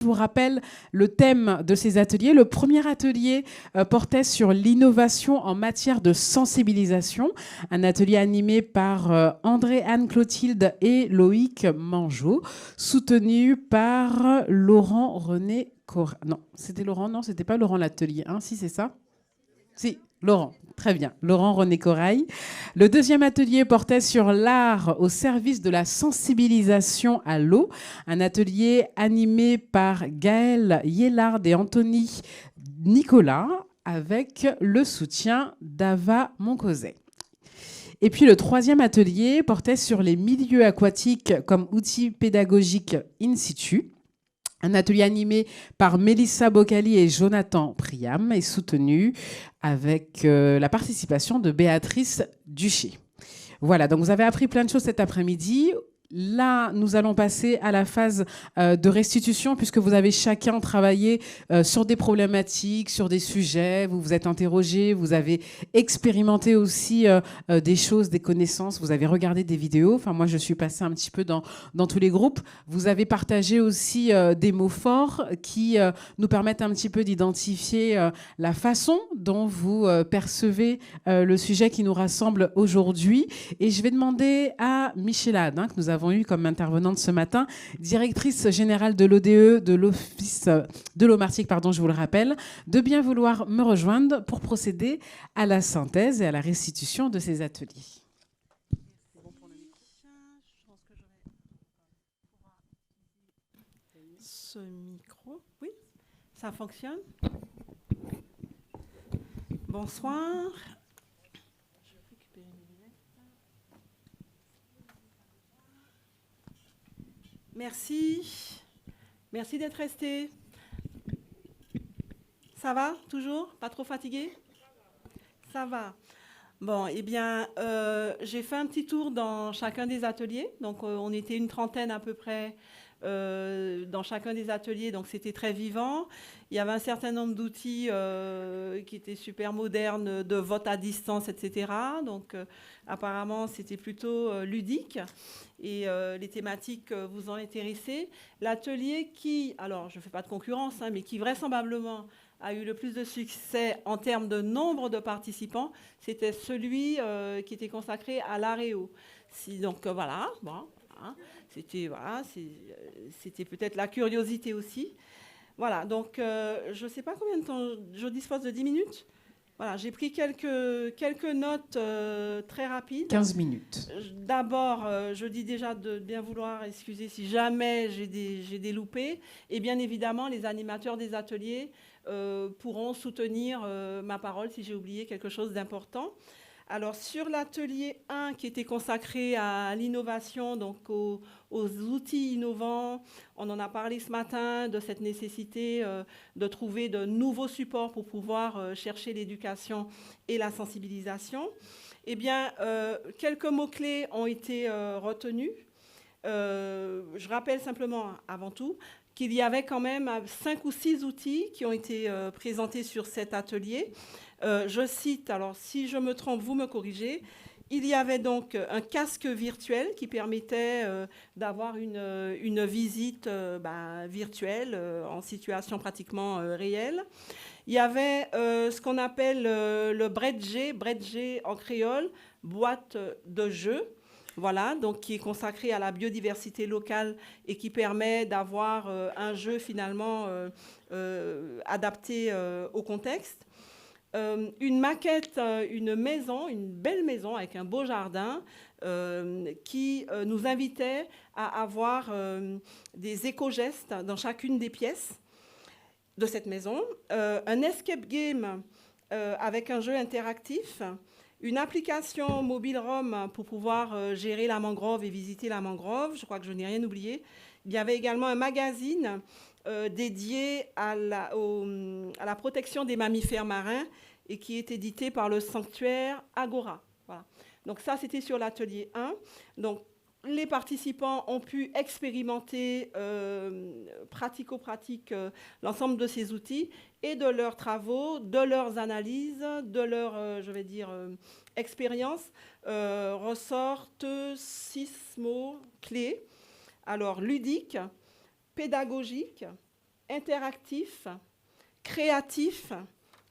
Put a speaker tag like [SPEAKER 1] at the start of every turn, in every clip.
[SPEAKER 1] Je vous rappelle le thème de ces ateliers. Le premier atelier portait sur l'innovation en matière de sensibilisation, un atelier animé par André-Anne Clotilde et Loïc Mangeot, soutenu par Laurent René Cor... Non, c'était Laurent, non, c'était pas Laurent l'atelier, hein, si c'est ça. Si, Laurent, très bien. Laurent René Corail. Le deuxième atelier portait sur l'art au service de la sensibilisation à l'eau. Un atelier animé par Gaël Yellard et Anthony Nicolas avec le soutien d'Ava Moncoset. Et puis le troisième atelier portait sur les milieux aquatiques comme outils pédagogiques in situ. Un atelier animé par Mélissa Boccali et Jonathan Priam et soutenu avec la participation de Béatrice Duché. Voilà, donc vous avez appris plein de choses cet après-midi. Là, nous allons passer à la phase de restitution, puisque vous avez chacun travaillé sur des problématiques, sur des sujets, vous vous êtes interrogé, vous avez expérimenté aussi des choses, des connaissances, vous avez regardé des vidéos. Enfin, moi, je suis passée un petit peu dans tous les groupes. Vous avez partagé aussi des mots forts qui nous permettent un petit peu d'identifier la façon dont vous percevez le sujet qui nous rassemble aujourd'hui. Et je vais demander à Michela Hadin, que nous avons eu comme intervenante ce matin, directrice générale de l'ODE, de l'Office de l'eau Martigues, pardon, je vous le rappelle, de bien vouloir me rejoindre pour procéder à la synthèse et à la restitution de ces ateliers.
[SPEAKER 2] Ce micro, oui, ça fonctionne. Bonsoir. Merci. Merci d'être resté. Ça va, toujours? Pas trop fatigué? Ça va. Bon, eh bien, j'ai fait un petit tour dans chacun des ateliers. Donc, on était une trentaine à peu près dans chacun des ateliers. Donc, c'était très vivant. Il y avait un certain nombre d'outils qui étaient super modernes, de vote à distance, etc. Donc, apparemment, c'était plutôt ludique. Et les thématiques vous ont intéressé. L'atelier qui, alors, je ne fais pas de concurrence, hein, mais qui vraisemblablement a eu le plus de succès en termes de nombre de participants, c'était celui qui était consacré à l'AREO. Donc voilà, bon, hein, c'était peut-être la curiosité aussi. Voilà, donc je ne sais pas combien de temps, je dispose de 10 minutes. Voilà, j'ai pris quelques notes très rapides.
[SPEAKER 1] 15 minutes.
[SPEAKER 2] D'abord, je dis déjà de bien vouloir excuser si jamais j'ai des loupés. Et bien évidemment, les animateurs des ateliers pourront soutenir ma parole si j'ai oublié quelque chose d'important. Alors, sur l'atelier 1 qui était consacré à l'innovation, donc aux outils innovants, on en a parlé ce matin de cette nécessité de trouver de nouveaux supports pour pouvoir chercher l'éducation et la sensibilisation. Eh bien, quelques mots-clés ont été retenus. Je rappelle simplement, avant tout, qu'il y avait quand même 5 ou 6 outils qui ont été présentés sur cet atelier. Je cite, alors si je me trompe, vous me corrigez. Il y avait donc un casque virtuel qui permettait d'avoir une visite virtuelle en situation pratiquement réelle. Il y avait ce qu'on appelle le bredgé en créole, boîte de jeu. Voilà, donc qui est consacré à la biodiversité locale et qui permet d'avoir un jeu finalement adapté au contexte. Une maquette, une maison, une belle maison avec un beau jardin qui nous invitait à avoir des éco-gestes dans chacune des pièces de cette maison. Un escape game avec un jeu interactif. Une application mobile ROM pour pouvoir gérer la mangrove et visiter la mangrove. Je crois que je n'ai rien oublié. Il y avait également un magazine dédié à la protection des mammifères marins et qui est édité par le sanctuaire Agora. Voilà. Donc ça, c'était sur l'atelier 1. Donc les participants ont pu expérimenter pratico-pratique l'ensemble de ces outils et de leurs travaux, de leurs analyses, de leur, expérience, ressortent 6 mots clés. Alors, ludique, pédagogique, interactif, créatif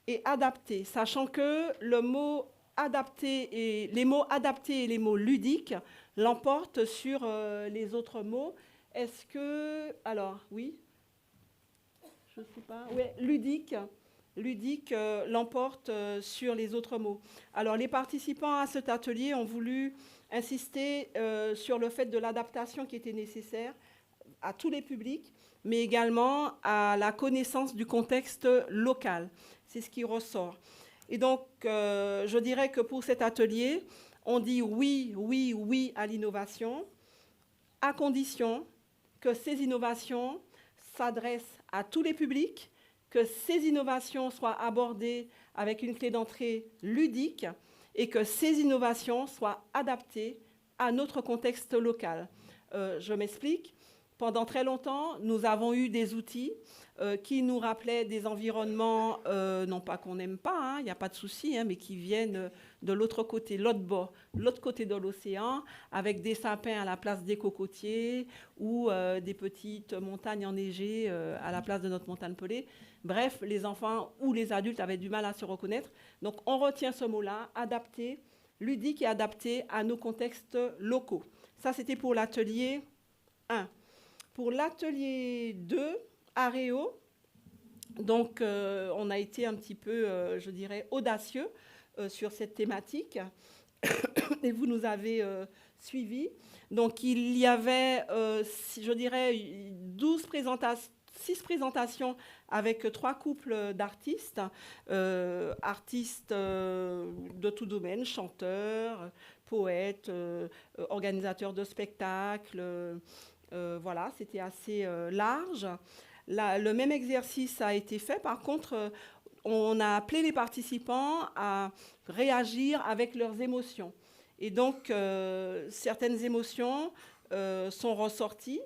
[SPEAKER 2] et adapté, sachant que le mot adapté et les mots adaptés et les mots ludiques l'emportent sur les autres mots. Est-ce que... Alors, oui, je ne sais pas. Oui, ludique l'emporte sur les autres mots. Alors, les participants à cet atelier ont voulu insister sur le fait de l'adaptation qui était nécessaire à tous les publics, mais également à la connaissance du contexte local. C'est ce qui ressort. Et donc, je dirais que pour cet atelier, on dit oui, oui, oui à l'innovation, à condition que ces innovations s'adressent à tous les publics, que ces innovations soient abordées avec une clé d'entrée ludique et que ces innovations soient adaptées à notre contexte local. Je m'explique. Pendant très longtemps, nous avons eu des outils qui nous rappelaient des environnements, non pas qu'on n'aime pas, il n'y a pas de souci, mais qui viennent de l'autre côté, l'autre côté de l'océan, avec des sapins à la place des cocotiers ou des petites montagnes enneigées à la place de notre montagne pelée. Bref, les enfants ou les adultes avaient du mal à se reconnaître. Donc, on retient ce mot-là, adapté, ludique et adapté à nos contextes locaux. Ça, c'était pour l'atelier 1. Pour l'atelier 2, Aréo, donc on a été un petit peu, je dirais, audacieux sur cette thématique et vous nous avez suivis. Donc il y avait, je dirais, 6 présentations avec 3 couples d'artistes, artistes de tout domaine, chanteurs, poètes, organisateurs de spectacles. Voilà, c'était assez large. Le même exercice a été fait. Par contre, on a appelé les participants à réagir avec leurs émotions. Et donc, certaines émotions sont ressorties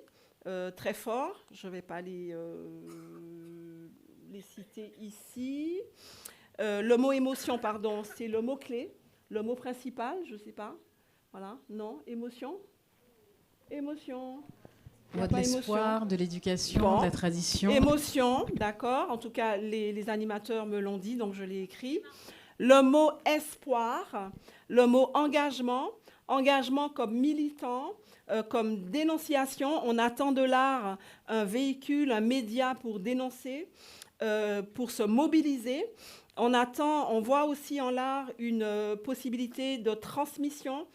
[SPEAKER 2] très fort. Je ne vais pas les citer ici. Le mot émotion, pardon, c'est le mot-clé, le mot principal, je ne sais pas. Voilà, non, émotion. Émotion.
[SPEAKER 1] De l'espoir, de l'éducation, de la tradition.
[SPEAKER 2] Émotion, d'accord. En tout cas, les animateurs me l'ont dit, donc je l'ai écrit. Le mot espoir, le mot engagement, engagement comme militant, comme dénonciation. On attend de l'art un véhicule, un média pour dénoncer, pour se mobiliser. On voit aussi en l'art une possibilité de transmission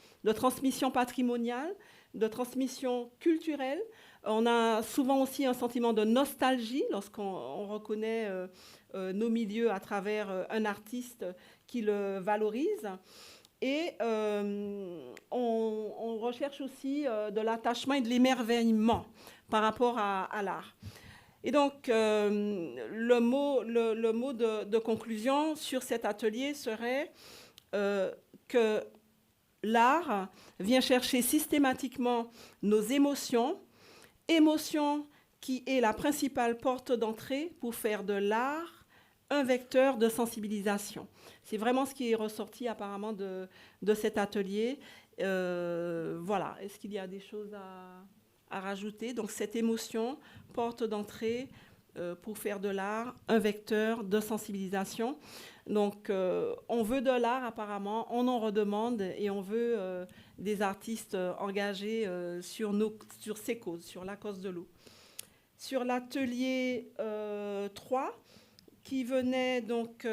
[SPEAKER 2] patrimoniale, de transmission culturelle. On a souvent aussi un sentiment de nostalgie lorsqu'on reconnaît nos milieux à travers un artiste qui le valorise. Et on recherche aussi de l'attachement et de l'émerveillement par rapport à l'art. Et donc, le mot de conclusion sur cet atelier serait que l'art vient chercher systématiquement nos émotions qui est la principale porte d'entrée pour faire de l'art un vecteur de sensibilisation. C'est vraiment ce qui est ressorti apparemment de cet atelier. Voilà, est-ce qu'il y a des choses à rajouter? Donc cette émotion, porte d'entrée pour faire de l'art un vecteur de sensibilisation. Donc on veut de l'art apparemment, on en redemande et on veut des artistes engagés sur ces causes, sur la cause de l'eau. Sur l'atelier 3, qui venait donc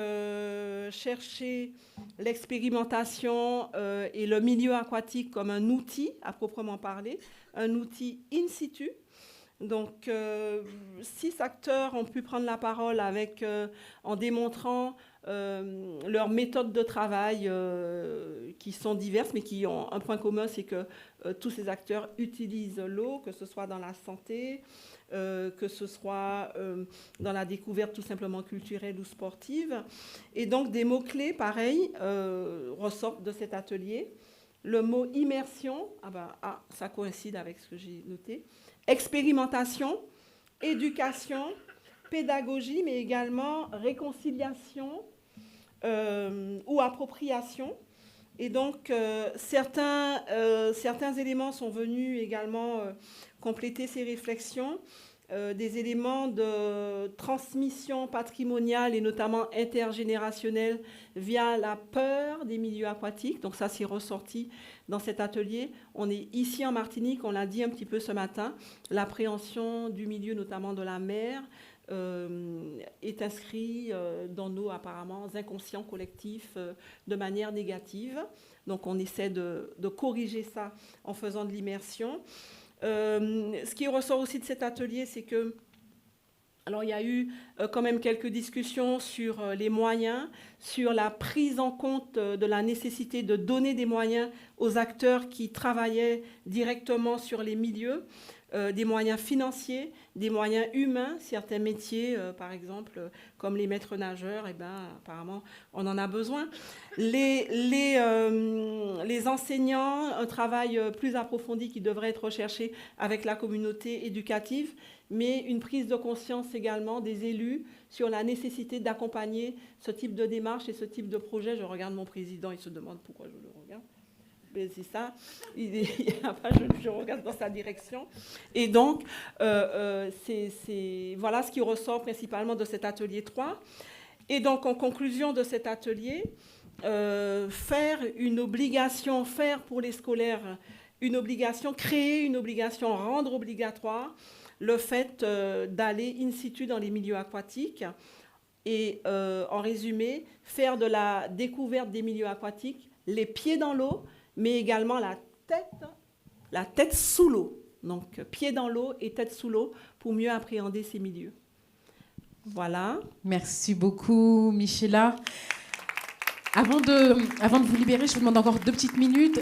[SPEAKER 2] chercher l'expérimentation et le milieu aquatique comme un outil à proprement parler, un outil in situ. Donc, 6 acteurs ont pu prendre la parole en démontrant leurs méthodes de travail qui sont diverses, mais qui ont un point commun, c'est que tous ces acteurs utilisent l'eau, que ce soit dans la santé, que ce soit dans la découverte tout simplement culturelle ou sportive. Et donc, des mots-clés, pareil, ressortent de cet atelier. Le mot immersion, ça coïncide avec ce que j'ai noté. Expérimentation, éducation, pédagogie, mais également réconciliation ou appropriation. Et donc, certains éléments sont venus également compléter ces réflexions. des éléments de transmission patrimoniale et notamment intergénérationnelle via la peur des milieux aquatiques. Donc ça, c'est ressorti dans cet atelier. On est ici en Martinique, on l'a dit un petit peu ce matin, l'appréhension du milieu, notamment de la mer, est inscrit dans nos apparemment inconscients collectifs de manière négative. Donc on essaie de corriger ça en faisant de l'immersion. Ce qui ressort aussi de cet atelier, c'est que, alors il y a eu quand même quelques discussions sur les moyens, sur la prise en compte de la nécessité de donner des moyens aux acteurs qui travaillaient directement sur les milieux, des moyens financiers, des moyens humains. Certains métiers, par exemple, comme les maîtres nageurs, eh ben, apparemment, on en a besoin. Les enseignants, un travail plus approfondi qui devrait être recherché avec la communauté éducative, mais une prise de conscience également des élus sur la nécessité d'accompagner ce type de démarche et ce type de projet. Je regarde mon président, il se demande pourquoi je le regarde. C'est ça, je regarde dans sa direction. Et donc, voilà ce qui ressort principalement de cet atelier 3. Et donc, en conclusion de cet atelier, faire pour les scolaires une obligation, créer une obligation, rendre obligatoire le fait d'aller in situ dans les milieux aquatiques et, en résumé, faire de la découverte des milieux aquatiques les pieds dans l'eau, mais également la tête sous l'eau. Donc, pieds dans l'eau et tête sous l'eau pour mieux appréhender ces milieux. Voilà.
[SPEAKER 1] Merci beaucoup, Michela. Avant de vous libérer, je vous demande encore 2 petites minutes.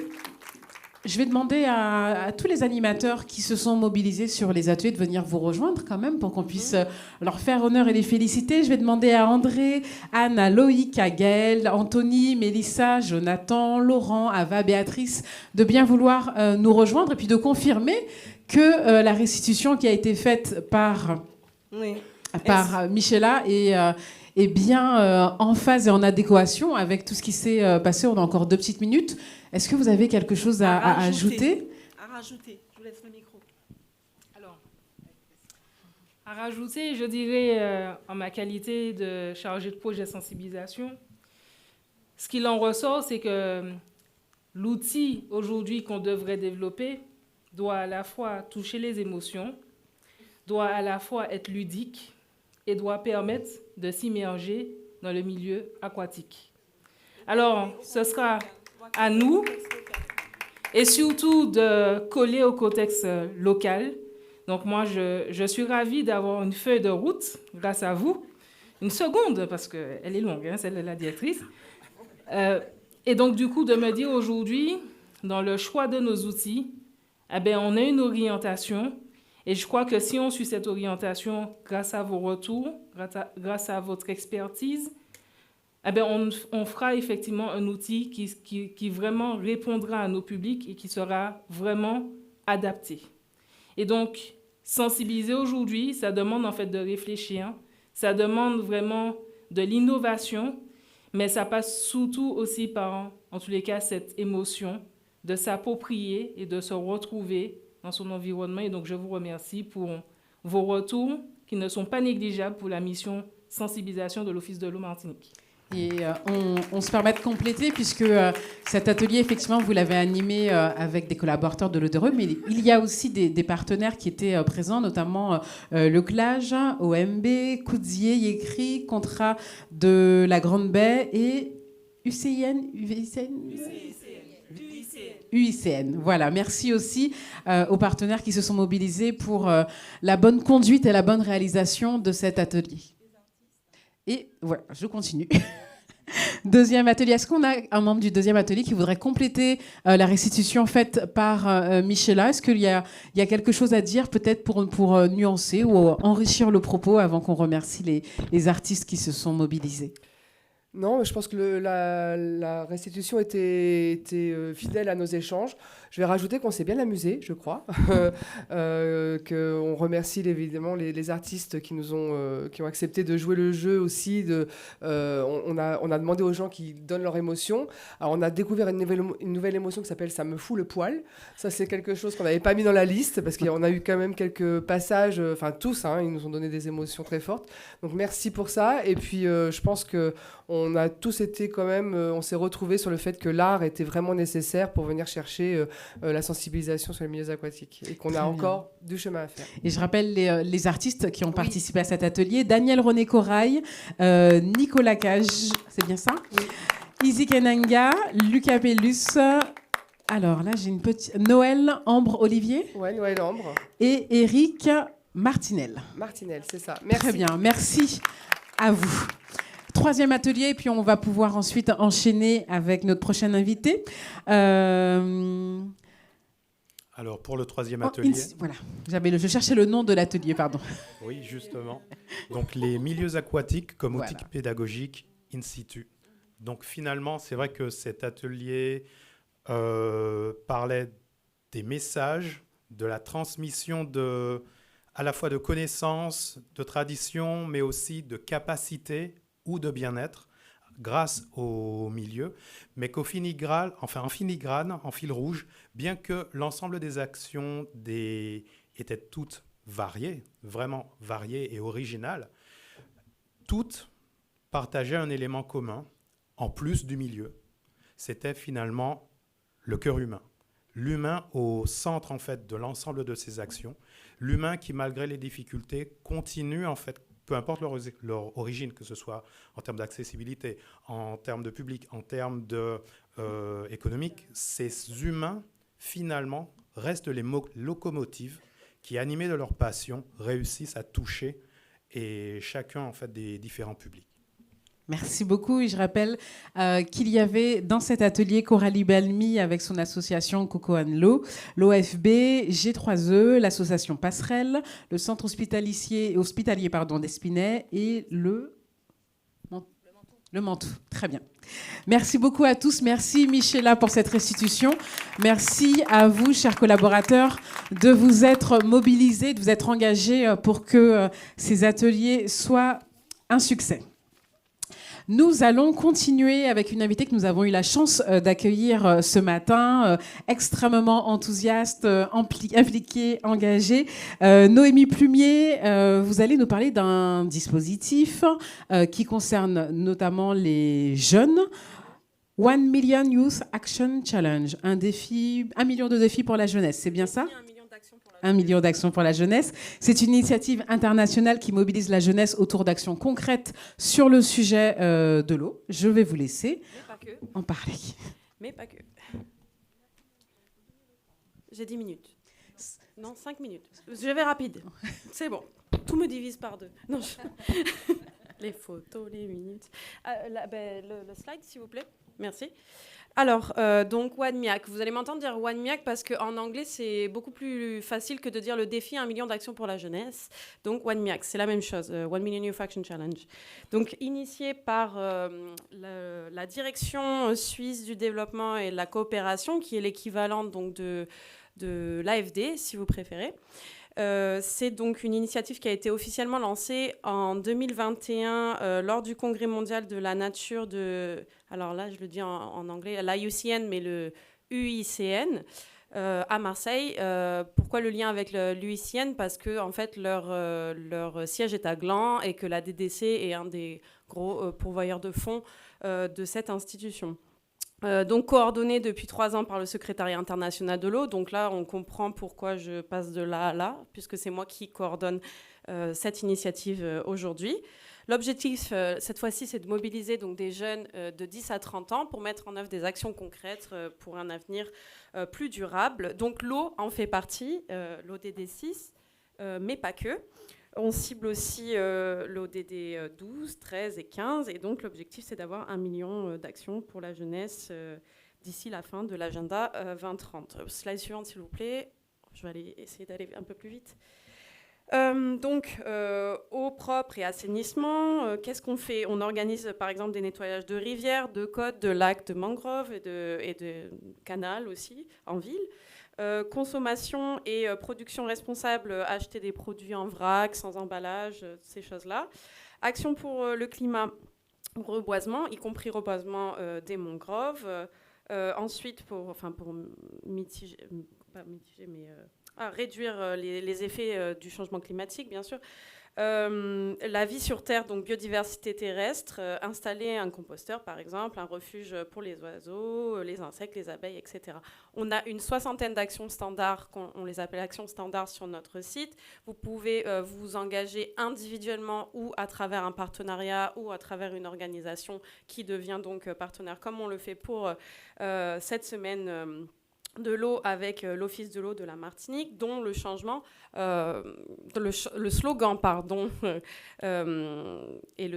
[SPEAKER 1] Je vais demander à tous les animateurs qui se sont mobilisés sur les ateliers de venir vous rejoindre quand même pour qu'on puisse leur faire honneur et les féliciter. Je vais demander à André, Anne, à Loïc, à Gaëlle, Anthony, Mélissa, Jonathan, Laurent, Ava, Béatrice de bien vouloir nous rejoindre et puis de confirmer que la restitution qui a été faite par Michela est bien en phase et en adéquation avec tout ce qui s'est passé. On a encore 2 petites minutes. Est-ce que vous avez quelque chose à ajouter ?
[SPEAKER 2] À rajouter. Je vous laisse le micro.
[SPEAKER 3] Alors, à rajouter, je dirais, en ma qualité de chargée de projet sensibilisation, ce qu'il en ressort, c'est que l'outil aujourd'hui qu'on devrait développer doit à la fois toucher les émotions, doit à la fois être ludique et doit permettre de s'immerger dans le milieu aquatique. Alors, ce sera à nous et surtout de coller au contexte local. Donc moi, je suis ravie d'avoir une feuille de route grâce à vous. Une seconde, parce qu'elle est longue, hein, celle de la directrice. Et donc, du coup, de me dire aujourd'hui, dans le choix de nos outils, eh bien, on a une orientation. Et je crois que si on suit cette orientation grâce à vos retours, grâce à votre expertise, eh bien, on fera effectivement un outil qui vraiment répondra à nos publics et qui sera vraiment adapté. Et donc, sensibiliser aujourd'hui, ça demande en fait de réfléchir, ça demande vraiment de l'innovation, mais ça passe surtout aussi par, en tous les cas, cette émotion de s'approprier et de se retrouver dans son environnement. Et donc, je vous remercie pour vos retours qui ne sont pas négligeables pour la mission sensibilisation de l'Office de l'eau Martinique.
[SPEAKER 1] Et on se permet de compléter, puisque cet atelier, effectivement, vous l'avez animé avec des collaborateurs de l'ODRE, mais il y a aussi des partenaires qui étaient présents, notamment le CLAGE, OMB, Coudzier, Yécri, Contrat de la Grande Baie et UICN. Voilà, merci aussi aux partenaires qui se sont mobilisés pour la bonne conduite et la bonne réalisation de cet atelier. Et voilà, je continue. Deuxième atelier. Est-ce qu'on a un membre du deuxième atelier qui voudrait compléter la restitution faite par Michela ? Est-ce qu'il y a quelque chose à dire, peut-être pour nuancer ou enrichir le propos avant qu'on remercie les artistes qui se sont mobilisés ?
[SPEAKER 4] Non, je pense que la restitution était fidèle à nos échanges. Je vais rajouter qu'on s'est bien amusé, je crois, qu'on remercie évidemment les artistes qui ont accepté de jouer le jeu aussi. On a demandé aux gens qui donnent leur émotion. Alors on a découvert une nouvelle émotion qui s'appelle « ça me fout le poil ». Ça c'est quelque chose qu'on n'avait pas mis dans la liste parce qu'on a eu quand même quelques passages, enfin tous, ils nous ont donné des émotions très fortes. Donc merci pour ça. Et puis je pense qu'on a tous été quand même, on s'est retrouvés sur le fait que l'art était vraiment nécessaire pour venir chercher la sensibilisation sur les milieux aquatiques et qu'on a encore du chemin à faire.
[SPEAKER 1] Et je rappelle les artistes qui ont participé à cet atelier. Daniel René Corail, Nicolas Cage, c'est bien ça?
[SPEAKER 4] Oui.
[SPEAKER 1] Izzy Kenanga, Lucas Pellus. Alors là, j'ai une petite... Noël Ambre Olivier.
[SPEAKER 4] Ouais, Noël Ambre.
[SPEAKER 1] Et Eric Martinel.
[SPEAKER 4] Martinel, c'est ça. Merci.
[SPEAKER 1] Très bien, merci à vous. Troisième atelier, et puis on va pouvoir ensuite enchaîner avec notre prochain invité.
[SPEAKER 5] Alors, pour le troisième atelier...
[SPEAKER 1] Voilà, je cherchais le nom de l'atelier, pardon.
[SPEAKER 5] Oui, justement. Donc, les milieux aquatiques comme outil pédagogique in situ. Donc, finalement, c'est vrai que cet atelier parlait des messages, de la transmission à la fois de connaissances, de traditions, mais aussi de capacités ou de bien-être grâce au milieu, mais en filigrane, en fil rouge, bien que l'ensemble des actions étaient toutes variées, vraiment variées et originales, toutes partageaient un élément commun, en plus du milieu. C'était finalement le cœur humain. L'humain au centre, en fait, de l'ensemble de ces actions. L'humain qui, malgré les difficultés, continue, en fait, peu importe leur origine, que ce soit en termes d'accessibilité, en termes de public, en termes économiques, ces humains, finalement, restent les locomotives qui, animés de leur passion, réussissent à toucher et chacun, en fait, des différents publics.
[SPEAKER 1] Merci beaucoup. Et je rappelle qu'il y avait dans cet atelier Coralie Balmy avec son association Coco and L'O, l'OFB, G3E, l'association Passerelle, le centre hospitalier d'Espinay et le Mantoue. Très bien. Merci beaucoup à tous. Merci Michela pour cette restitution. Merci à vous, chers collaborateurs, de vous être mobilisés, de vous être engagés pour que ces ateliers soient un succès. Nous allons continuer avec une invitée que nous avons eu la chance d'accueillir ce matin, extrêmement enthousiaste, impliquée, engagée. Noémie Plumier, vous allez nous parler d'un dispositif qui concerne notamment les jeunes. 1 Million Youth Action Challenge, 1 million de défis pour la jeunesse, c'est bien ça ? 1 million d'actions pour la jeunesse. C'est une initiative internationale qui mobilise la jeunesse autour d'actions concrètes sur le sujet de l'eau. Je vais vous laisser en parler.
[SPEAKER 6] Mais pas que. J'ai 10 minutes. Non, 5 minutes. Je vais rapide. C'est bon. Tout me divise par deux. Non, les photos, les minutes. Le slide, s'il vous plaît. Merci. Alors, donc, WANMIAC. Vous allez m'entendre dire WANMIAC parce qu'en anglais, c'est beaucoup plus facile que de dire le défi 1 million d'actions pour la jeunesse. Donc, WANMIAC, c'est la même chose, 1 Million Youth Action Challenge. Donc, initié par la direction suisse du développement et de la coopération, qui est l'équivalent donc, de l'AFD, si vous préférez. C'est donc une initiative qui a été officiellement lancée en 2021 lors du Congrès mondial de la nature alors là je le dis en anglais, l'IUCN, mais le UICN à Marseille. Pourquoi le lien avec l'UICN ? Parce que en fait leur siège est à Gland et que la DDC est un des gros pourvoyeurs de fonds de cette institution. Donc coordonné depuis 3 ans par le secrétariat international de l'eau. Donc là, on comprend pourquoi je passe de là à là, puisque c'est moi qui coordonne cette initiative aujourd'hui. L'objectif, cette fois-ci, c'est de mobiliser donc, des jeunes de 10 à 30 ans pour mettre en œuvre des actions concrètes pour un avenir plus durable. Donc l'eau en fait partie, l'ODD 6, mais pas que. On cible aussi l'ODD 12, 13 et 15. Et donc, l'objectif, c'est d'avoir 1 million d'actions pour la jeunesse d'ici la fin de l'agenda 2030. Slide suivante, s'il vous plaît. Je vais essayer d'aller un peu plus vite. Donc, eau propre et assainissement, qu'est-ce qu'on fait? On organise par exemple des nettoyages de rivières, de côtes, de lacs, de mangroves et de canals aussi en ville. Consommation et production responsable, acheter des produits en vrac, sans emballage, ces choses-là. Action pour le climat, reboisement, y compris reboisement des mangroves. Ensuite, pour mitiger, pas mitiger, mais réduire les effets du changement climatique, bien sûr. La vie sur Terre, donc biodiversité terrestre, installer un composteur, par exemple, un refuge pour les oiseaux, les insectes, les abeilles, etc. On a une 60aine d'actions standards, on les appelle actions standards sur notre site. Vous pouvez vous engager individuellement ou à travers un partenariat ou à travers une organisation qui devient donc partenaire, comme on le fait pour cette semaine de l'eau avec l'Office de l'eau de la Martinique, dont le changement, le slogan, pardon, est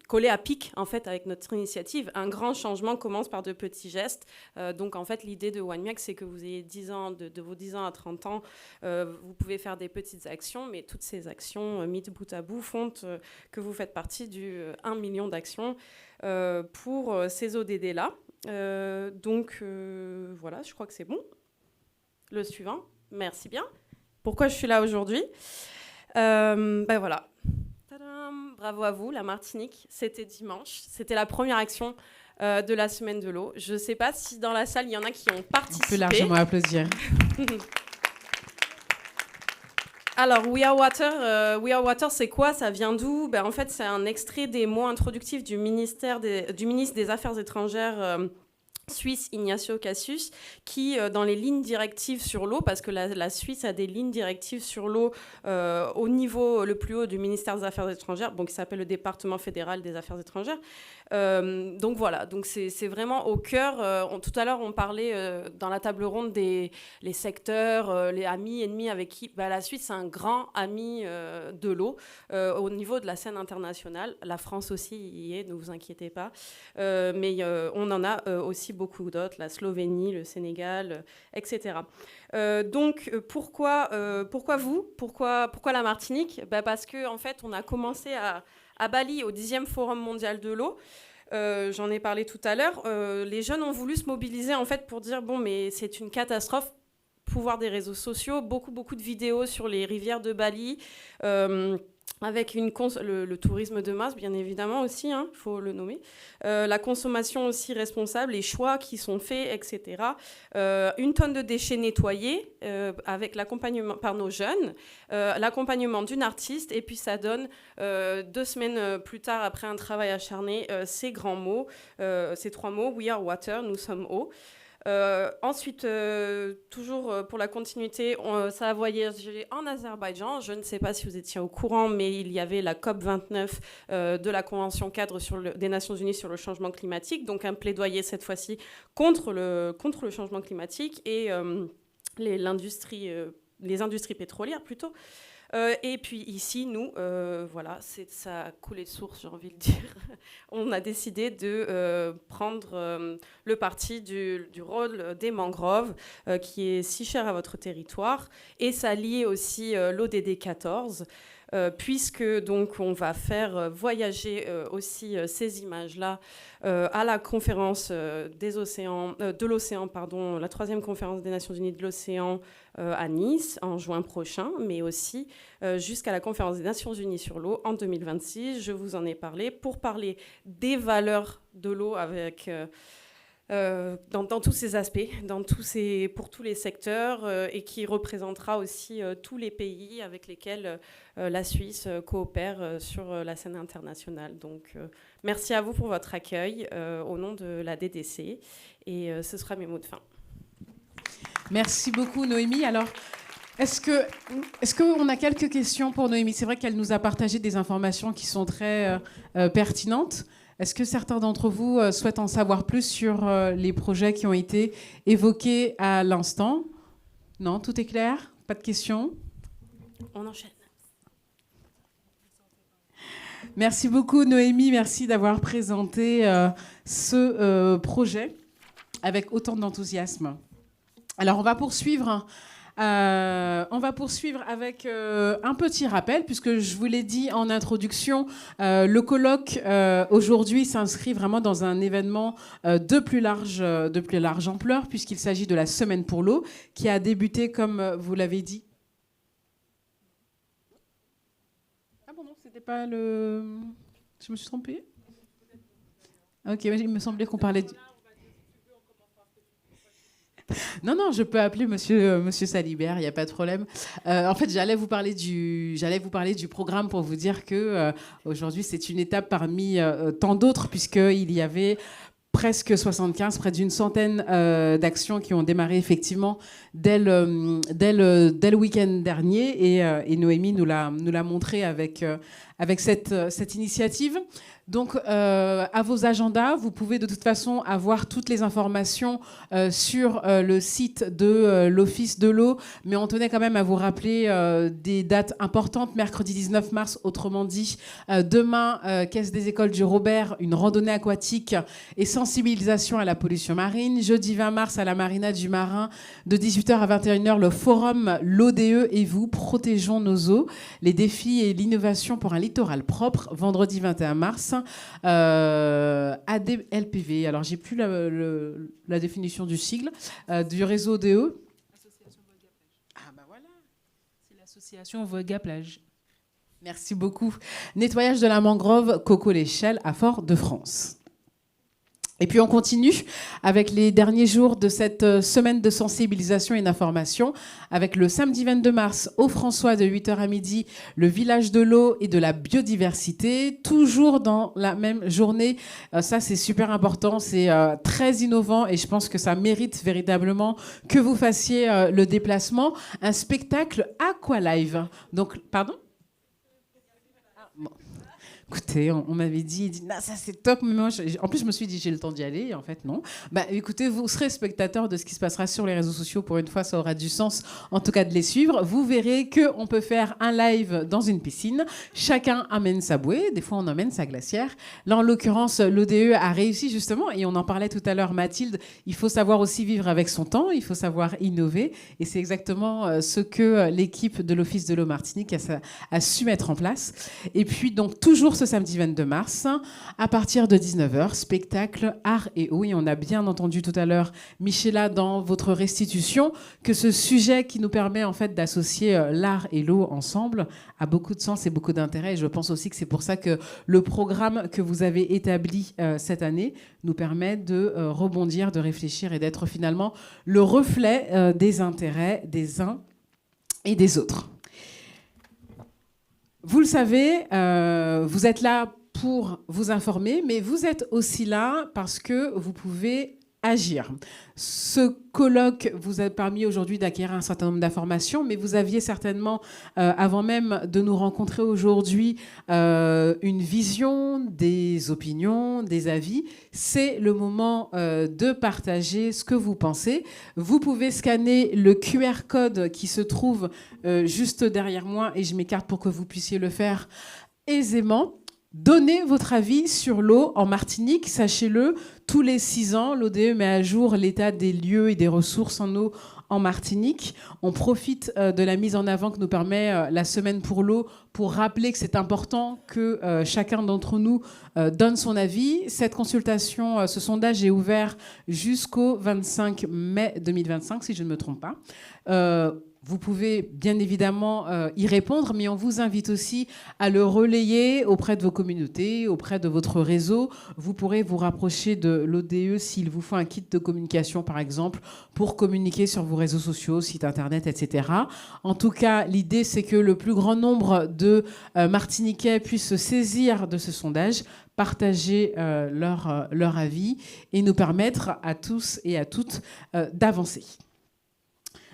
[SPEAKER 6] collé à pic, en fait, avec notre initiative. Un grand changement commence par de petits gestes. Donc, en fait, l'idée de Wanymiak, c'est que vous ayez 10 ans, de vos 10 ans à 30 ans, vous pouvez faire des petites actions, mais toutes ces actions, mises bout à bout, font que vous faites partie du 1 million d'actions pour ces ODD-là. Donc, voilà, je crois que c'est bon. Le suivant, merci bien. Pourquoi je suis là aujourd'hui? Voilà. Tadam, bravo à vous, la Martinique. C'était dimanche. C'était la première action de la semaine de l'eau. Je ne sais pas si dans la salle, il y en a qui ont participé.
[SPEAKER 1] On peut largement applaudir.
[SPEAKER 6] Alors, We Are Water, c'est quoi? Ça vient d'où? En fait, c'est un extrait des mots introductifs du ministre des Affaires étrangères suisse, Ignacio Cassis, qui, dans les lignes directives sur l'eau, parce que la Suisse a des lignes directives sur l'eau au niveau le plus haut du ministère des Affaires étrangères, qui s'appelle le département fédéral des Affaires étrangères. Donc voilà, donc c'est vraiment au cœur. Tout à l'heure, on parlait dans la table ronde les secteurs, les amis, ennemis avec qui... la Suisse, c'est un grand ami de l'eau au niveau de la scène internationale. La France aussi y est, ne vous inquiétez pas. Mais on en a aussi beaucoup d'autres, la Slovénie, le Sénégal, etc. Donc, pourquoi vous? Pourquoi la Martinique? Parce qu'en fait, on a commencé à Bali, au 10e Forum mondial de l'eau. J'en ai parlé tout à l'heure. Les jeunes ont voulu se mobiliser en fait, pour dire, mais c'est une catastrophe. Pouvoir des réseaux sociaux, beaucoup de vidéos sur les rivières de Bali, avec le tourisme de masse, bien évidemment aussi, il faut le nommer, la consommation aussi responsable, les choix qui sont faits, etc. 1 tonne de déchets nettoyés avec l'accompagnement par nos jeunes, l'accompagnement d'une artiste, et puis ça donne 2 semaines plus tard, après un travail acharné, ces grands mots, ces 3 mots, We are water, nous sommes eau. Ensuite, toujours pour la continuité, ça a voyagé en Azerbaïdjan. Je ne sais pas si vous étiez au courant, mais il y avait la COP29 de la Convention cadre des Nations Unies sur le changement climatique, donc un plaidoyer cette fois-ci contre le changement climatique et les industries pétrolières plutôt. Et puis ici, nous, ça a coulé de source, j'ai envie de dire. On a décidé de prendre le parti du rôle des mangroves, qui est si cher à votre territoire, et ça lie aussi l'ODD 14, puisque donc on va faire voyager aussi ces images-là à la conférence de l'océan, la 3e conférence des Nations Unies de l'océan à Nice en juin prochain, mais aussi jusqu'à la conférence des Nations Unies sur l'eau en 2026. Je vous en ai parlé pour parler des valeurs de l'eau avec... dans tous ces aspects, pour tous les secteurs, et qui représentera aussi tous les pays avec lesquels la Suisse coopère sur la scène internationale. Donc, merci à vous pour votre accueil au nom de la DDC, et ce sera mes mots de fin.
[SPEAKER 1] Merci beaucoup, Noémie. Alors, est-ce qu'on a quelques questions pour Noémie? C'est vrai qu'elle nous a partagé des informations qui sont très pertinentes. Est-ce que certains d'entre vous souhaitent en savoir plus sur les projets qui ont été évoqués à l'instant? Non, tout est clair? Pas de questions?
[SPEAKER 6] On enchaîne.
[SPEAKER 1] Merci beaucoup, Noémie. Merci d'avoir présenté ce projet avec autant d'enthousiasme. Alors, on va poursuivre On va poursuivre avec un petit rappel, puisque je vous l'ai dit en introduction, le colloque aujourd'hui s'inscrit vraiment dans un événement de plus large ampleur, puisqu'il s'agit de la Semaine pour l'eau, qui a débuté, comme vous l'avez dit. Ah bon, non, c'était pas le... Je me suis trompée? Ok, il me semblait qu'on parlait du... Non, je peux appeler Monsieur Salibert, il n'y a pas de problème. En fait, j'allais vous parler du programme pour vous dire que aujourd'hui, c'est une étape parmi tant d'autres, puisqu'il y avait presque 75, près d'une centaine d'actions qui ont démarré effectivement dès le week-end dernier. Et Noémie nous l'a montré avec cette initiative. Donc, à vos agendas, vous pouvez de toute façon avoir toutes les informations sur le site de l'Office de l'eau, mais on tenait quand même à vous rappeler des dates importantes. Mercredi 19 mars, autrement dit, demain, Caisse des écoles du Robert, une randonnée aquatique et sensibilisation à la pollution marine. Jeudi 20 mars, à la Marina du Marin, de 18h à 21h, le forum L'ODE et vous, protégeons nos eaux, les défis et l'innovation pour un littoral propre. Vendredi 21 mars, ADLPV, alors j'ai plus la définition du sigle, du réseau ODE.
[SPEAKER 3] Ah bah voilà, c'est l'association Volga Plage.
[SPEAKER 1] Merci beaucoup. Nettoyage de la mangrove Coco l'Échelle à Fort-de-France. Et puis on continue avec les derniers jours de cette semaine de sensibilisation et d'information, avec le samedi 22 mars au François de 8h à midi, le village de l'eau et de la biodiversité, toujours dans la même journée. Ça, c'est super important, c'est très innovant et je pense que ça mérite véritablement que vous fassiez le déplacement. Un spectacle Aqualive. Donc, pardon ? Écoutez, on m'avait dit, nah, ça c'est top, mais moi, en plus je me suis dit, j'ai le temps d'y aller, et en fait non. Bah, écoutez, vous serez spectateur de ce qui se passera sur les réseaux sociaux, pour une fois ça aura du sens, en tout cas de les suivre. Vous verrez qu'on peut faire un live dans une piscine, chacun amène sa bouée, des fois on emmène sa glacière. Là en l'occurrence, l'ODE a réussi justement, et on en parlait tout à l'heure, Mathilde, il faut savoir aussi vivre avec son temps, il faut savoir innover, et c'est exactement ce que l'équipe de l'Office de l'eau Martinique a su mettre en place. Et puis donc toujours ce samedi 22 mars, à partir de 19h, spectacle art et eau. Et on a bien entendu tout à l'heure, Michela, dans votre restitution, que ce sujet qui nous permet en fait d'associer l'art et l'eau ensemble a beaucoup de sens et beaucoup d'intérêt. Et je pense aussi que c'est pour ça que le programme que vous avez établi cette année nous permet de rebondir, de réfléchir et d'être finalement le reflet des intérêts des uns et des autres. Vous le savez, vous êtes là pour vous informer, mais vous êtes aussi là parce que vous pouvez agir. Ce colloque vous a permis aujourd'hui d'acquérir un certain nombre d'informations, mais vous aviez certainement, avant même de nous rencontrer aujourd'hui, une vision, des opinions, des avis. C'est le moment de partager ce que vous pensez. Vous pouvez scanner le QR code qui se trouve juste derrière moi, et je m'écarte pour que vous puissiez le faire aisément. Donnez votre avis sur l'eau en Martinique. Sachez-le, tous les 6 ans, l'ODE met à jour l'état des lieux et des ressources en eau en Martinique. On profite de la mise en avant que nous permet la Semaine pour l'eau pour rappeler que c'est important que chacun d'entre nous donne son avis. Cette consultation, ce sondage est ouvert jusqu'au 25 mai 2025, si je ne me trompe pas. Vous pouvez bien évidemment y répondre, mais on vous invite aussi à le relayer auprès de vos communautés, auprès de votre réseau. Vous pourrez vous rapprocher de l'ODE s'il vous faut un kit de communication, par exemple, pour communiquer sur vos réseaux sociaux, sites internet, etc. En tout cas, l'idée, c'est que le plus grand nombre de Martiniquais puissent se saisir de ce sondage, partager leur avis et nous permettre à tous et à toutes d'avancer.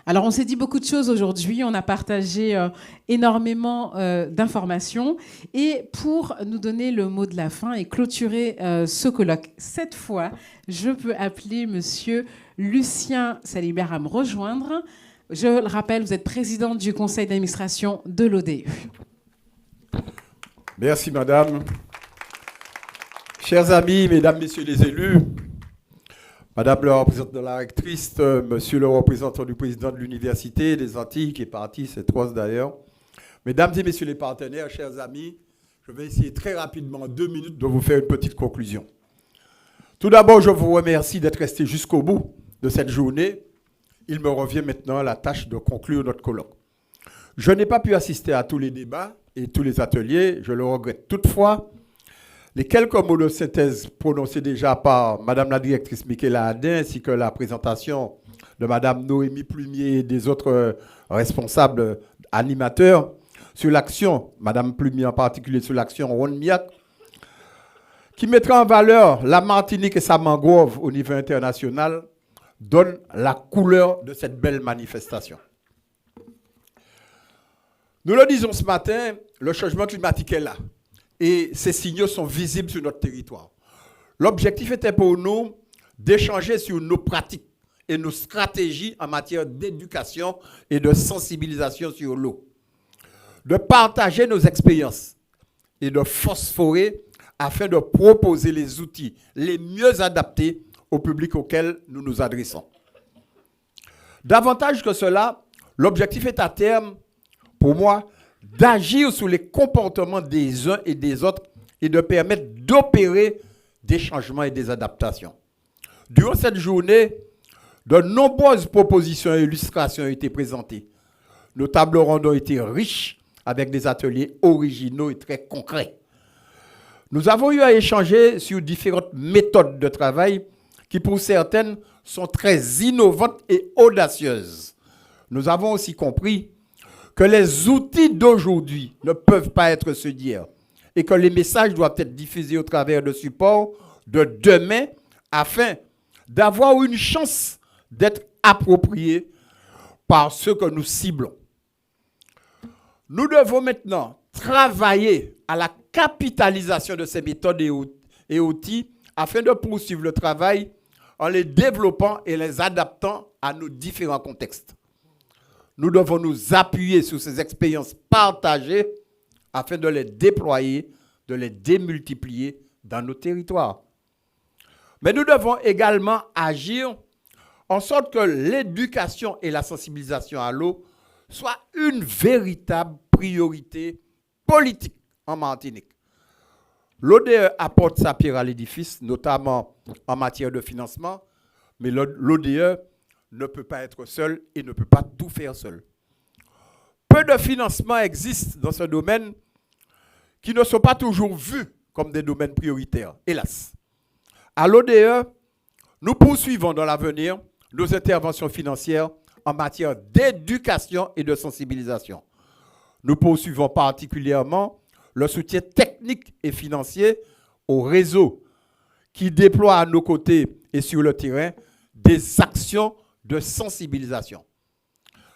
[SPEAKER 1] Alors, on s'est dit beaucoup de choses aujourd'hui. On a partagé énormément d'informations. Et pour nous donner le mot de la fin et clôturer ce colloque, cette fois, je peux appeler Monsieur Lucien Salibert à me rejoindre. Je le rappelle, vous êtes président du conseil d'administration de l'ODE.
[SPEAKER 7] Merci, madame. Chers amis, mesdames, messieurs les élus, Madame le représentant de la rectrice, monsieur le représentant du président de l'université des Antilles, qui est parti, c'est trois d'ailleurs. Mesdames et messieurs les partenaires, chers amis, je vais essayer très rapidement, en 2 minutes, de vous faire une petite conclusion. Tout d'abord, je vous remercie d'être restés jusqu'au bout de cette journée. Il me revient maintenant la tâche de conclure notre colloque. Je n'ai pas pu assister à tous les débats et tous les ateliers, je le regrette toutefois. Les quelques mots de synthèse prononcés déjà par Madame la directrice Michaela Adin ainsi que la présentation de Madame Noémie Plumier et des autres responsables animateurs sur l'action, Madame Plumier en particulier sur l'action Ron Miak, qui mettra en valeur la Martinique et sa mangrove au niveau international, donne la couleur de cette belle manifestation. Nous le disons ce matin, le changement climatique est là. Et ces signaux sont visibles sur notre territoire. L'objectif était pour nous d'échanger sur nos pratiques et nos stratégies en matière d'éducation et de sensibilisation sur l'eau, de partager nos expériences et de phosphorer afin de proposer les outils les mieux adaptés au public auquel nous nous adressons. Davantage que cela, l'objectif est à terme, pour moi, d'agir sur les comportements des uns et des autres et de permettre d'opérer des changements et des adaptations. Durant cette journée, de nombreuses propositions et illustrations ont été présentées. Nos tables rondes ont été riches avec des ateliers originaux et très concrets. Nous avons eu à échanger sur différentes méthodes de travail qui, pour certaines, sont très innovantes et audacieuses. Nous avons aussi compris que les outils d'aujourd'hui ne peuvent pas être ceux d'hier et que les messages doivent être diffusés au travers de supports de demain afin d'avoir une chance d'être appropriés par ceux que nous ciblons. Nous devons maintenant travailler à la capitalisation de ces méthodes et outils afin de poursuivre le travail en les développant et les adaptant à nos différents contextes. Nous devons nous appuyer sur ces expériences partagées afin de les déployer, de les démultiplier dans nos territoires. Mais nous devons également agir en sorte que l'éducation et la sensibilisation à l'eau soient une véritable priorité politique en Martinique. L'ODE apporte sa pierre à l'édifice, notamment en matière de financement, mais l'ODE ne peut pas être seul et ne peut pas tout faire seul. Peu de financements existent dans ce domaine qui ne sont pas toujours vus comme des domaines prioritaires, hélas. À l'ODE, nous poursuivons dans l'avenir nos interventions financières en matière d'éducation et de sensibilisation. Nous poursuivons particulièrement le soutien technique et financier aux réseaux qui déploient à nos côtés et sur le terrain des actions de sensibilisation.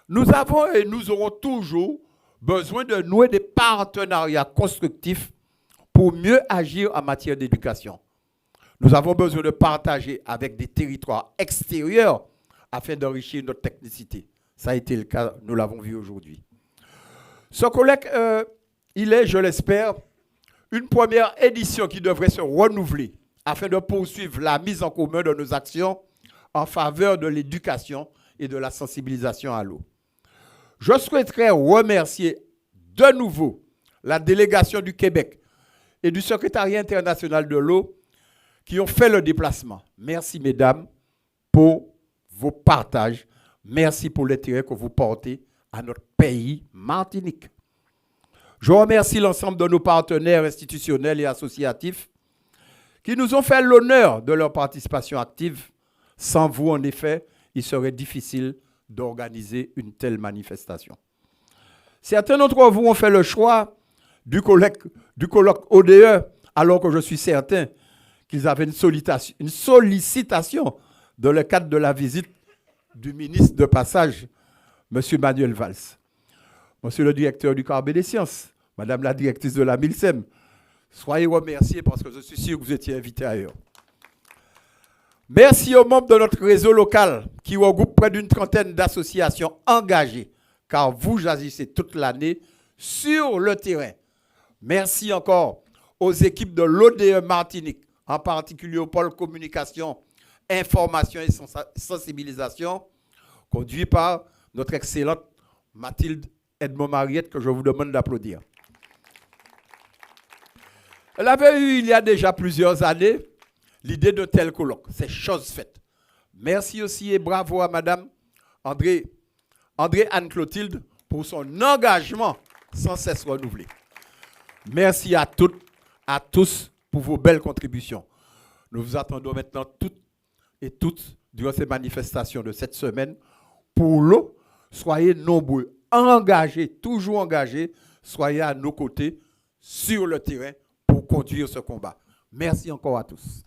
[SPEAKER 7] Nous avons et nous aurons toujours besoin de nouer des partenariats constructifs pour mieux agir en matière d'éducation. Nous avons besoin de partager avec des territoires extérieurs afin d'enrichir notre technicité. Ça a été le cas, nous l'avons vu aujourd'hui. Ce colloque, il est, je l'espère, une première édition qui devrait se renouveler afin de poursuivre la mise en commun de nos actions en faveur de l'éducation et de la sensibilisation à l'eau. Je souhaiterais remercier de nouveau la délégation du Québec et du secrétariat international de l'eau qui ont fait le déplacement. Merci, mesdames, pour vos partages. Merci pour l'intérêt que vous portez à notre pays, Martinique. Je remercie l'ensemble de nos partenaires institutionnels et associatifs qui nous ont fait l'honneur de leur participation active. Sans vous, en effet, il serait difficile d'organiser une telle manifestation. Certains d'entre vous ont fait le choix du colloque ODE, alors que je suis certain qu'ils avaient une sollicitation dans le cadre de la visite du ministre de passage, M. Manuel Valls. Monsieur le directeur du Carbe des Sciences, Madame la directrice de la MILSEM, soyez remerciés parce que je suis sûr que vous étiez invités ailleurs. Merci aux membres de notre réseau local qui regroupe près d'une trentaine d'associations engagées, car vous agissez toute l'année sur le terrain. Merci encore aux équipes de l'ODE Martinique, en particulier au pôle communication information et sensibilisation, conduit par notre excellente Mathilde Edmond-Mariette, que je vous demande d'applaudir. Elle avait eu, il y a déjà plusieurs années, l'idée de tel colloque. C'est chose faite. Merci aussi et bravo à Madame André Anne-Clotilde pour son engagement sans cesse renouvelé. Merci à toutes, à tous pour vos belles contributions. Nous vous attendons maintenant toutes et toutes durant ces manifestations de cette semaine. Pour l'eau, soyez nombreux, engagés, toujours engagés, soyez à nos côtés sur le terrain pour conduire ce combat. Merci encore à tous.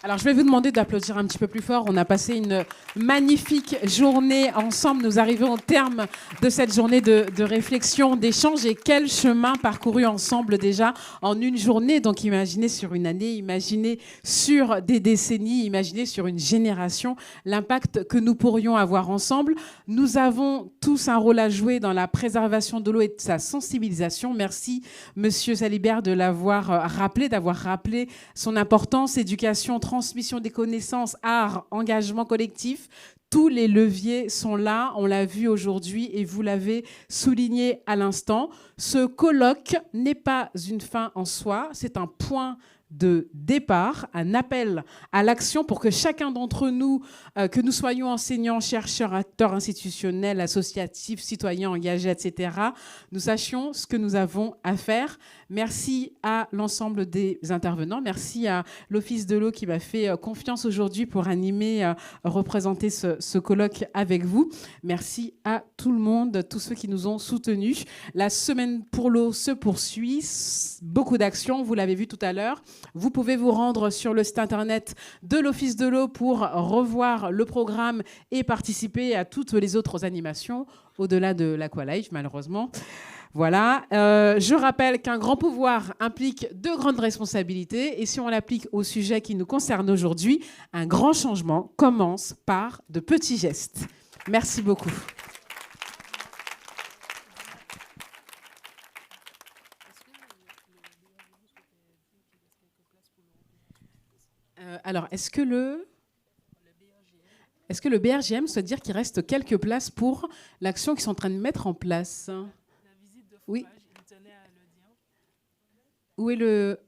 [SPEAKER 1] Alors, je vais vous demander d'applaudir un petit peu plus fort. On a passé une magnifique journée ensemble. Nous arrivons au terme de cette journée de réflexion, d'échange. Et quel chemin parcouru ensemble déjà en une journée. Donc, imaginez sur une année, imaginez sur des décennies, imaginez sur une génération l'impact que nous pourrions avoir ensemble. Nous avons tous un rôle à jouer dans la préservation de l'eau et de sa sensibilisation. Merci, Monsieur Salibert, de l'avoir rappelé, d'avoir rappelé son importance, éducation, transmission des connaissances, art, engagement collectif. Tous les leviers sont là, on l'a vu aujourd'hui et vous l'avez souligné à l'instant. Ce colloque n'est pas une fin en soi, c'est un point de départ, un appel à l'action pour que chacun d'entre nous, que nous soyons enseignants, chercheurs, acteurs institutionnels, associatifs, citoyens engagés, etc., nous sachions ce que nous avons à faire. Merci à l'ensemble des intervenants. Merci à l'Office de l'eau qui m'a fait confiance aujourd'hui pour animer, représenter ce colloque avec vous. Merci à tout le monde, tous ceux qui nous ont soutenus. La semaine pour l'eau se poursuit. Beaucoup d'actions, vous l'avez vu tout à l'heure. Vous pouvez vous rendre sur le site internet de l'Office de l'eau pour revoir le programme et participer à toutes les autres animations, au-delà de l'Aqualife, malheureusement. Voilà. Je rappelle qu'un grand pouvoir implique de grandes responsabilités. Et si on l'applique au sujet qui nous concerne aujourd'hui, un grand changement commence par de petits gestes. Merci beaucoup. Alors, est-ce que le BRGM souhaite dire qu'il reste quelques places pour l'action qu'ils sont en train de mettre en place? Oui. Où est le...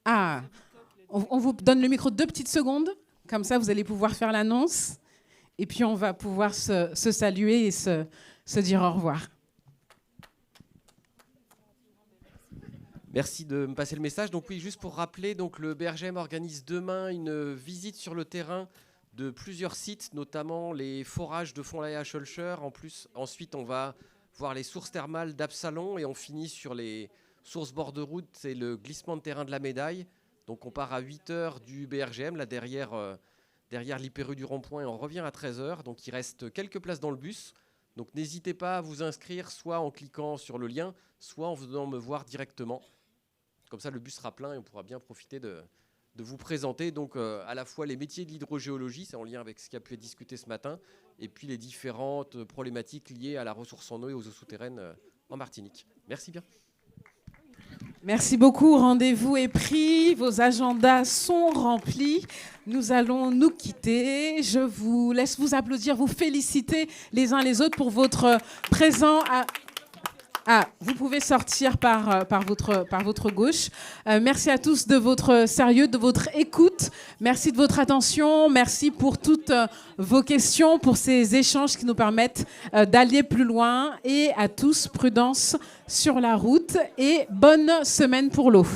[SPEAKER 1] Ah, on vous donne le micro 2 petites secondes. Comme ça, vous allez pouvoir faire l'annonce. Et puis, on va pouvoir se saluer et se dire au revoir.
[SPEAKER 8] Merci de me passer le message. Donc oui, juste pour rappeler, donc le BRGM organise demain une visite sur le terrain de plusieurs sites, notamment les forages de Fonlaye-Schölcher. Ensuite, on va voir les sources thermales d'Absalon et on finit sur les sources bord de route, c'est le glissement de terrain de la Médaille. Donc on part à 8h du BRGM, là derrière l'hyper-rue du Rond-Point, et on revient à 13h. Donc il reste quelques places dans le bus. Donc n'hésitez pas à vous inscrire, soit en cliquant sur le lien, soit en venant me voir directement. Comme ça, le bus sera plein et on pourra bien profiter de vous présenter donc, à la fois les métiers de l'hydrogéologie, c'est en lien avec ce qui a pu être discuté ce matin, et puis les différentes problématiques liées à la ressource en eau et aux eaux souterraines en Martinique. Merci bien.
[SPEAKER 1] Merci beaucoup. Rendez-vous est pris. Vos agendas sont remplis. Nous allons nous quitter. Je vous laisse vous applaudir, vous féliciter les uns les autres pour votre présent. Vous pouvez sortir par votre gauche. Merci à tous de votre sérieux, de votre écoute. Merci de votre attention. Merci pour toutes vos questions, pour ces échanges qui nous permettent d'aller plus loin. Et à tous, prudence sur la route et bonne semaine pour l'eau.